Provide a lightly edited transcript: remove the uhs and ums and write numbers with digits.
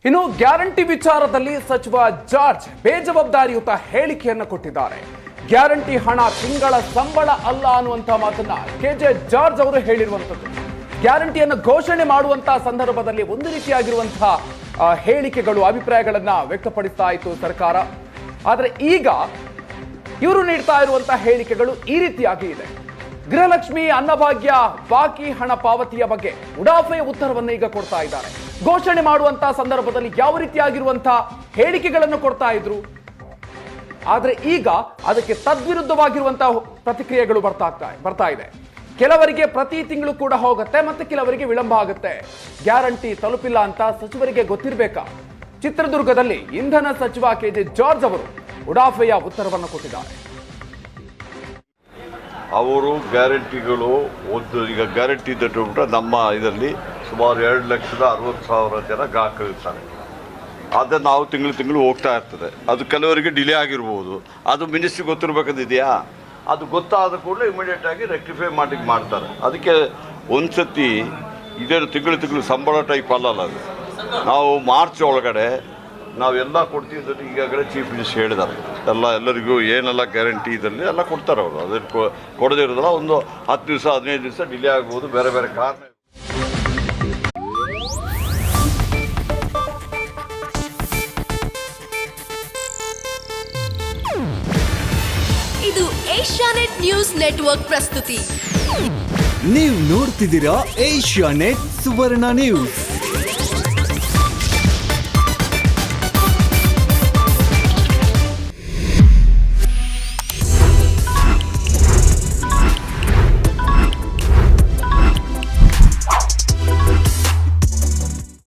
ಇನ್ನು ಗ್ಯಾರಂಟಿ ವಿಚಾರದಲ್ಲಿ ಸಚಿವ ಜಾರ್ಜ್ ಬೇಜವಾಬ್ದಾರಿಯುತ ಹೇಳಿಕೆಯನ್ನು ಕೊಟ್ಟಿದ್ದಾರೆ. ಗ್ಯಾರಂಟಿ ಹಣ ತಿಂಗಳ ಸಂಬಳ ಅಲ್ಲ ಅನ್ನುವಂತ ಮಾತನ್ನ ಕೆಜೆ ಜಾರ್ಜ್ ಅವರು ಹೇಳಿರುವಂತದ್ದು. ಗ್ಯಾರಂಟಿಯನ್ನು ಘೋಷಣೆ ಮಾಡುವಂತಹ ಸಂದರ್ಭದಲ್ಲಿ ಒಂದು ರೀತಿಯಾಗಿರುವಂತಹ ಹೇಳಿಕೆಗಳು, ಅಭಿಪ್ರಾಯಗಳನ್ನ ವ್ಯಕ್ತಪಡಿಸ್ತಾ ಇತ್ತು ಸರ್ಕಾರ. ಆದರೆ ಈಗ ಇವರು ನೀಡ್ತಾ ಇರುವಂತಹ ಹೇಳಿಕೆಗಳು ಈ ರೀತಿಯಾಗಿ ಇದೆ. ಗೃಹಲಕ್ಷ್ಮಿ, ಅನ್ನಭಾಗ್ಯ, ಬಾಕಿ ಹಣ ಪಾವತಿಯ ಬಗ್ಗೆ ಉಡಾಫೆಯ ಉತ್ತರವನ್ನು ಈಗ ಕೊಡ್ತಾ ಇದ್ದಾರೆ. ಘೋಷಣೆ ಮಾಡುವಂತಹ ಸಂದರ್ಭದಲ್ಲಿ ಯಾವ ರೀತಿಯಾಗಿರುವಂತಹ ಹೇಳಿಕೆಗಳನ್ನು ಕೊಡ್ತಾ ಇದ್ರು, ಆದ್ರೆ ಈಗ ಅದಕ್ಕೆ ತದ್ವಿರುದ್ಧವಾಗಿರುವಂತಹ ಪ್ರತಿಕ್ರಿಯೆಗಳು ಬರ್ತಾ ಇದೆ. ಕೆಲವರಿಗೆ ಪ್ರತಿ ತಿಂಗಳು ಕೂಡ ಹೋಗುತ್ತೆ, ಮತ್ತೆ ಕೆಲವರಿಗೆ ವಿಳಂಬ ಆಗುತ್ತೆ. ಗ್ಯಾರಂಟಿ ತಲುಪಿಲ್ಲ ಅಂತ ಸಚಿವರಿಗೆ ಗೊತ್ತಿರಬೇಕಾ? ಚಿತ್ರದುರ್ಗದಲ್ಲಿ ಇಂಧನ ಸಚಿವ ಕೆಜೆ ಜಾರ್ಜ್ ಅವರು ಉಡಾಫೆಯ ಉತ್ತರವನ್ನು ಕೊಟ್ಟಿದ್ದಾರೆ. ಅವರು ಗ್ಯಾರಂಟಿಗಳು ಈಗ ಗ್ಯಾರಂಟಿ ಬಿಟ್ಟರೆ ನಮ್ಮ ಇದರಲ್ಲಿ ಸುಮಾರು 2,60,000 ಜನ ಗ್ರಾಹಕರಿರ್ತಾರೆ. ಅದನ್ನು ನಾವು ತಿಂಗಳು ಹೋಗ್ತಾ ಇರ್ತದೆ. ಅದು ಕೆಲವರಿಗೆ ಡಿಲೇ ಆಗಿರ್ಬೋದು. ಅದು ಮಿನಿಸ್ಟ್ರಿಗೆ ಗೊತ್ತಿರಬೇಕಂದಿದೆಯಾ? ಅದು ಗೊತ್ತಾದ ಕೂಡಲೇ ಇಮಿಡಿಯೇಟಾಗಿ ರೆಕ್ಟಿಫೈ ಮಾಡ್ತಾರೆ. ಅದಕ್ಕೆ ಒಂದು ಸತಿ ಇದೇನು ತಿಂಗಳು ಸಂಬಳ ಟೈಪ್ ಅಲ್ಲಲ್ಲ ಅದು. ನಾವು ಮಾರ್ಚ್ ಒಳಗಡೆ ನಾವೆಲ್ಲ ಕೊಡ್ತೀವಿ. ಈಗಾಗಲೇ ಚೀಫ್ ಮಿನಿಸ್ಟರ್ ಹೇಳಿದ್ದಾರೆ, ಎಲ್ಲರಿಗೂ ಏನೆಲ್ಲ ಗ್ಯಾರಂಟಿ ಇದರಲ್ಲಿ ಎಲ್ಲ ಕೊಡ್ತಾರೆ ಅವರು. ಅದಕ್ಕೆ ಕೊಡದೇ ಇರೋದಲ್ಲ, ಒಂದು 10 ದಿವಸ 15 ದಿವಸ ಡಿಲೇ ಆಗ್ಬೋದು, ಬೇರೆ ಬೇರೆ ಕಾರಣ. ಇದು ಏಷ್ಯಾನೆಟ್ ನ್ಯೂಸ್ ನೆಟ್ವರ್ಕ್ ಪ್ರಸ್ತುತಿ. ನೀವು ನೋಡ್ತಿದ್ದೀರಾ ಏಷ್ಯಾನೆಟ್ ಸುವರ್ಣ ನ್ಯೂಸ್.